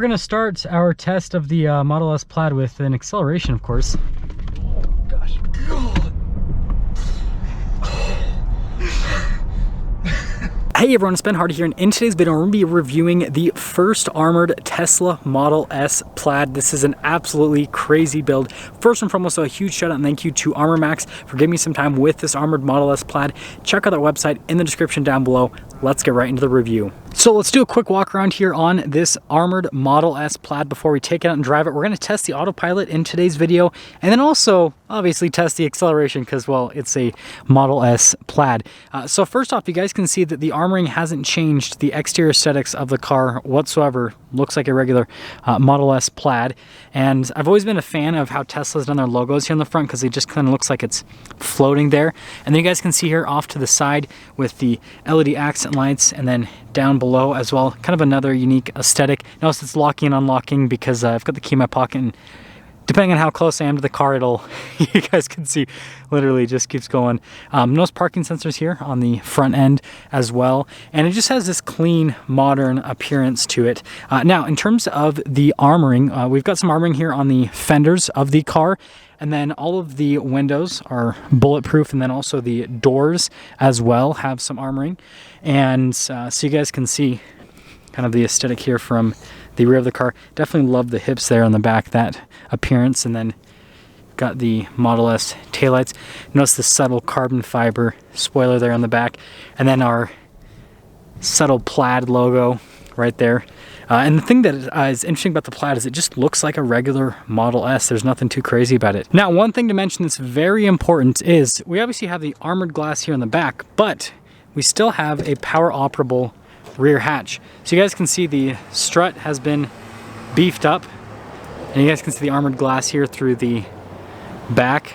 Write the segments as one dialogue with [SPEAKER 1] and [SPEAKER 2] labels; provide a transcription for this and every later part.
[SPEAKER 1] We're gonna start our test of the Model S Plaid with an acceleration, of course.
[SPEAKER 2] Oh gosh.
[SPEAKER 1] Hey everyone, it's Ben Hardy here, and in today's video we're going to be reviewing the first armored Tesla Model S Plaid. This is an absolutely crazy build. First and foremost, a huge shout out and thank you to Armor Max for giving me some time with this armored Model S Plaid. Check out their website in the description down below. Let's get right into the review. So let's do a quick walk around here on this armored Model S Plaid before we take it out and drive it. We're going to test the autopilot in today's video, and then also obviously test the acceleration because, well, it's a Model S Plaid. So first off, you guys can see that the armoring hasn't changed the exterior aesthetics of the car whatsoever. Looks like a regular Model S Plaid. And I've always been a fan of how Tesla's done their logos here in the front because it just kind of looks like it's floating there. And then you guys can see here off to the side with the LED accent lights, and then down below as well, kind of another unique aesthetic. Notice it's locking and unlocking because I've got the key in my pocket, and depending on how close I am to the car, it'll, you guys can see, literally just keeps going. Notice parking sensors here on the front end as well, and it just has this clean, modern appearance to it. Now, in terms of the armoring, we've got some armoring here on the fenders of the car, and then all of the windows are bulletproof, and then also the doors as well have some armoring. And so you guys can see kind of the aesthetic here from the rear of the car. Definitely love the hips there on the back, that appearance. And then got the Model S taillights. Notice the subtle carbon fiber spoiler there on the back, and then our subtle Plaid logo right there. And the thing that is interesting about the Plaid is it just looks like a regular Model S. There's nothing too crazy about it. Now, one thing to mention that's very important is we obviously have the armored glass here in the back, but we still have a power operable rear hatch. So you guys can see the strut has been beefed up, and you guys can see the armored glass here through the back.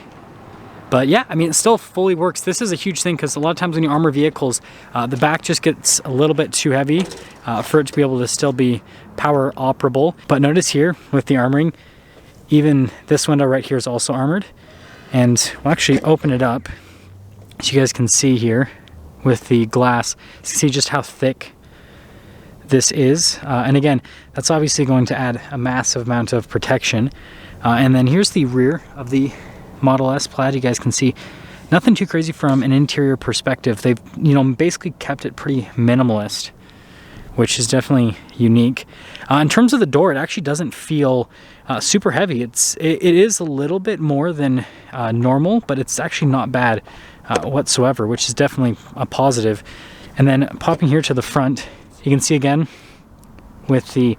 [SPEAKER 1] But yeah, I mean, it still fully works. This is a huge thing because a lot of times when you armor vehicles, the back just gets a little bit too heavy for it to be able to still be power operable. But notice here with the armoring, even this window right here is also armored. And we'll actually open it up so you guys can see here with the glass. You can see just how thick this is. And again, that's obviously going to add a massive amount of protection. And then here's the rear of the Model S Plaid. You guys can see nothing too crazy from an interior perspective. They've, basically kept it pretty minimalist, which is definitely unique. In terms of the door, it actually doesn't feel super heavy. It is a little bit more than normal, but it's actually not bad whatsoever, which is definitely a positive. And then popping here to the front, you can see again with the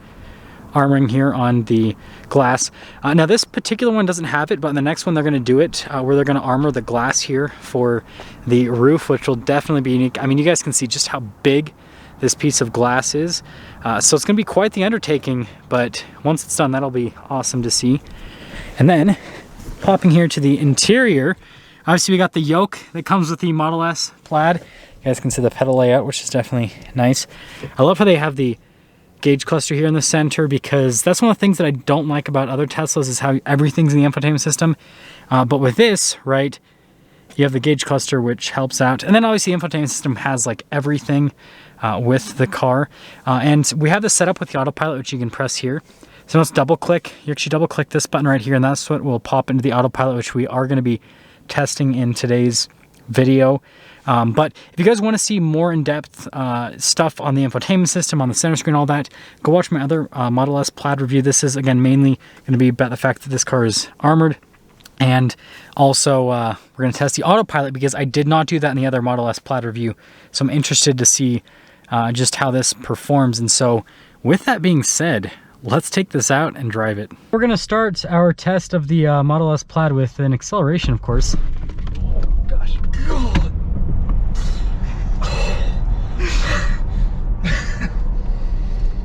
[SPEAKER 1] armoring here on the glass. Now this particular one doesn't have it, but in the next one they're going to do it where they're going to armor the glass here for the roof, which will definitely be unique. I mean, you guys can see just how big this piece of glass is. So it's going to be quite the undertaking, but once it's done, that'll be awesome to see. And then popping here to the interior, obviously we got the yoke that comes with the Model S Plaid. You guys can see the pedal layout, which is definitely nice. I love how they have the gauge cluster here in the center, because that's one of the things that I don't like about other Teslas is how everything's in the infotainment system. But with this, right, you have the gauge cluster, which helps out. And then obviously the infotainment system has like everything with the car. And we have this set up with the autopilot, which you can press here. So let's double click. You actually double click this button right here, and that's what will pop into the autopilot, which we are going to be testing in today's video. But if you guys want to see more in-depth stuff on the infotainment system, on the center screen, all that, go watch my other Model S Plaid review. This is, again, mainly going to be about the fact that this car is armored. And also, we're going to test the autopilot because I did not do that in the other Model S Plaid review. So I'm interested to see just how this performs. And so with that being said, let's take this out and drive it. We're going to start our test of the Model S Plaid with an acceleration, of course.
[SPEAKER 2] Oh gosh. I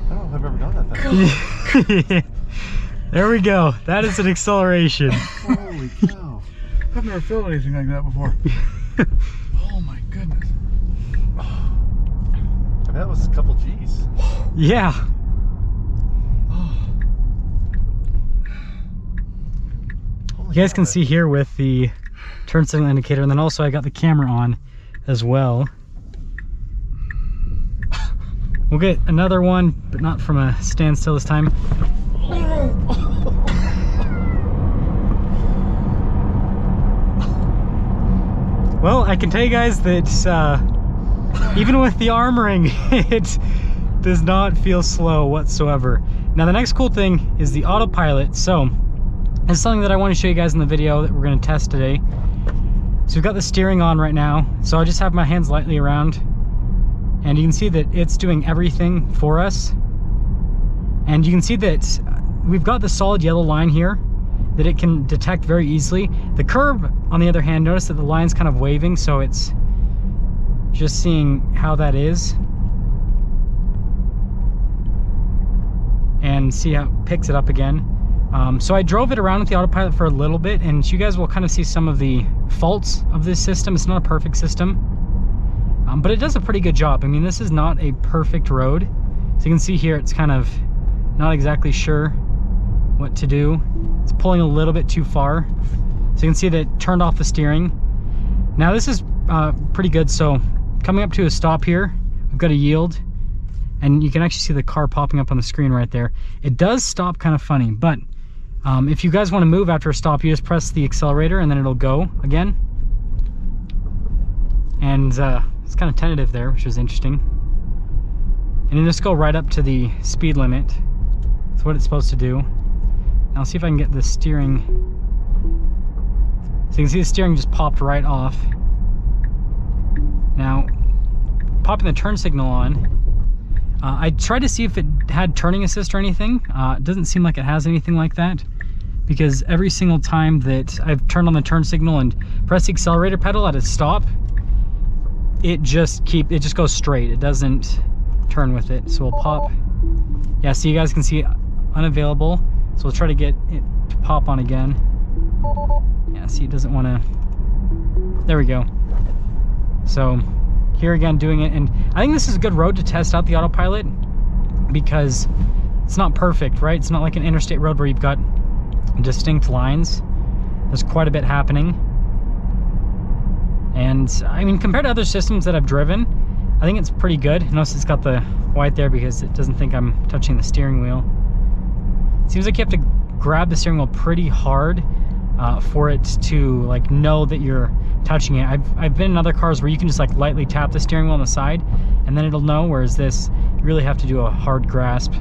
[SPEAKER 2] don't know if I've ever done that thing.
[SPEAKER 1] There we go. That is an acceleration.
[SPEAKER 2] Holy cow. I've never felt anything like that before. Oh my goodness. Oh. I mean, that was a couple G's.
[SPEAKER 1] Yeah. You guys can see here with the turn signal indicator, and then also I got the camera on as well. We'll get another one, but not from a standstill this time. Well, I can tell you guys that even with the armoring, it does not feel slow whatsoever. Now the next cool thing is the autopilot. So this is something that I want to show you guys in the video that we're going to test today. So we've got the steering on right now. So I just have my hands lightly around and you can see that it's doing everything for us. And you can see that we've got the solid yellow line here that it can detect very easily. The curb, on the other hand, notice that the line's kind of waving, so it's just seeing how that is. And see how it picks it up again. So I drove it around with the autopilot for a little bit, and you guys will kind of see some of the faults of this system. It's not a perfect system, but it does a pretty good job. I mean, this is not a perfect road. So you can see here, it's kind of not exactly sure what to do. It's pulling a little bit too far. So you can see that it turned off the steering. Now this is pretty good. So coming up to a stop here, we've got a yield, and you can actually see the car popping up on the screen right there. It does stop kind of funny, but if you guys want to move after a stop, you just press the accelerator and then it'll go again. And it's kind of tentative there, which is interesting. And then just go right up to the speed limit. That's what it's supposed to do. Now I'll see if I can get the steering. So you can see the steering just popped right off. Now, popping the turn signal on, I tried to see if it had turning assist or anything. It doesn't seem like it has anything like that, because every single time that I've turned on the turn signal and pressed the accelerator pedal at a stop, it just goes straight. It doesn't turn with it. So we'll pop. Yeah, so you guys can see unavailable. So we'll try to get it to pop on again. Yeah, see, it doesn't want to. There we go. So here again, doing it. And I think this is a good road to test out the autopilot, because it's not perfect, right? It's not like an interstate road where you've got distinct lines. There's quite a bit happening. And I mean, compared to other systems that I've driven, I think it's pretty good. Notice it's got the white there because it doesn't think I'm touching the steering wheel. It seems like you have to grab the steering wheel pretty hard for it to like know that you're touching it. I've been in other cars where you can just like lightly tap the steering wheel on the side and then it'll know, whereas this, you really have to do a hard grasp.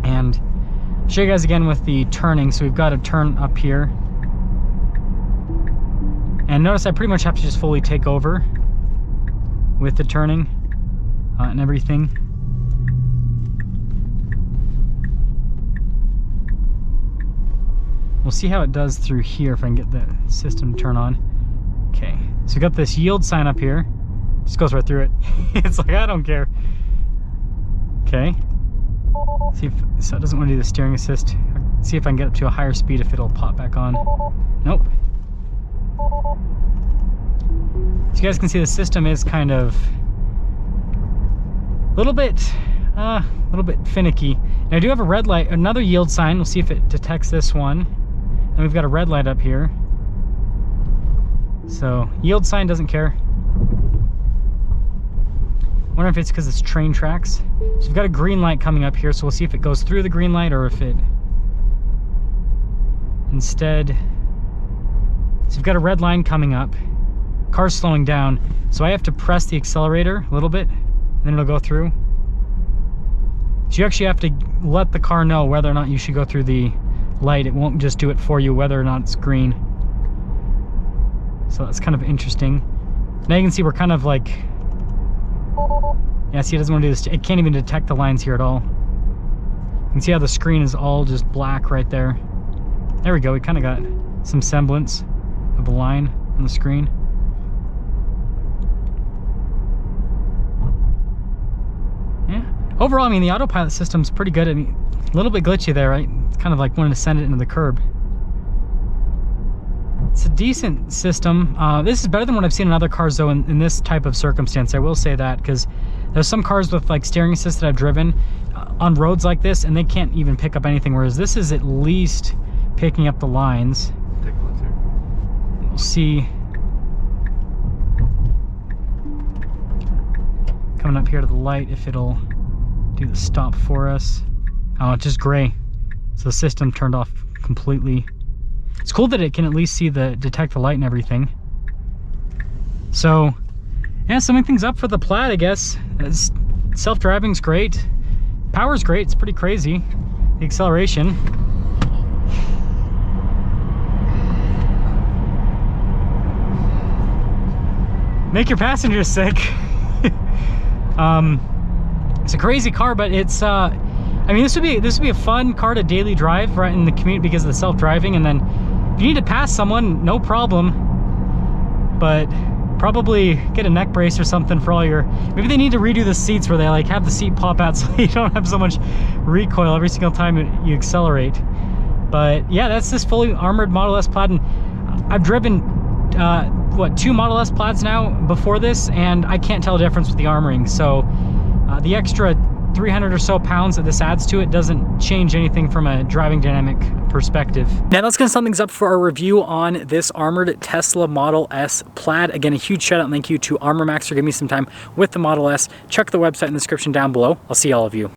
[SPEAKER 1] And I'll show you guys again with the turning. So we've got a turn up here. And notice I pretty much have to just fully take over with the turning and everything. We'll see how it does through here if I can get the system to turn on. Okay, so we got this yield sign up here. Just goes right through it. It's like, I don't care. Okay. See if, so it doesn't want to do the steering assist. See if I can get up to a higher speed if it'll pop back on. Nope. So you guys can see the system is kind of a little bit finicky. Now I do have a red light, another yield sign. We'll see if it detects this one. And we've got a red light up here. So yield sign doesn't care. Wonder if it's because it's train tracks. So we've got a green light coming up here, so we'll see if it goes through the green light or if it instead. So we've got a red line coming up. Car's slowing down, so I have to press the accelerator a little bit and then it'll go through. So you actually have to let the car know whether or not you should go through the light. It won't just do it for you whether or not it's green. So that's kind of interesting. Now you can see we're kind of like, yeah, see, it doesn't want to do this. It can't even detect the lines here at all. You can see how the screen is all just black right there. There we go. We kind of got some semblance of a line on the screen. Yeah. Overall, I mean, the autopilot system's pretty good. I mean, a little bit glitchy there, right? It's kind of like wanting to send it into the curb. It's a decent system. This is better than what I've seen in other cars, though, in this type of circumstance. I will say that, because there's some cars with like steering assist that I've driven on roads like this, and they can't even pick up anything, whereas this is at least picking up the lines.
[SPEAKER 2] Take a look here. We'll
[SPEAKER 1] see. Coming up here to the light, if it'll do the stop for us. Oh, it's just gray. So the system turned off completely. It's cool that it can at least see detect the light and everything. So yeah, summing things up for the Plaid, I guess. Self-driving's great. Power's great, it's pretty crazy. The acceleration. Make your passengers sick. It's a crazy car, but it's I mean, this would be a fun car to daily drive right in the commute because of the self-driving. And then if you need to pass someone, no problem, but probably get a neck brace or something for all your, maybe they need to redo the seats where they like have the seat pop out so you don't have so much recoil every single time you accelerate. But yeah, that's this fully armored Model S Plaid. And I've driven what, 2 Model S Plaids now before this, and I can't tell a difference with the armoring. So the extra 300 or so pounds that this adds to it doesn't change anything from a driving dynamic perspective. Now that's gonna sum things up for our review on this armored Tesla Model S Plaid. Again, a huge shout out and thank you to ArmorMax for giving me some time with the Model S. Check the website in the description down below. I'll see all of you.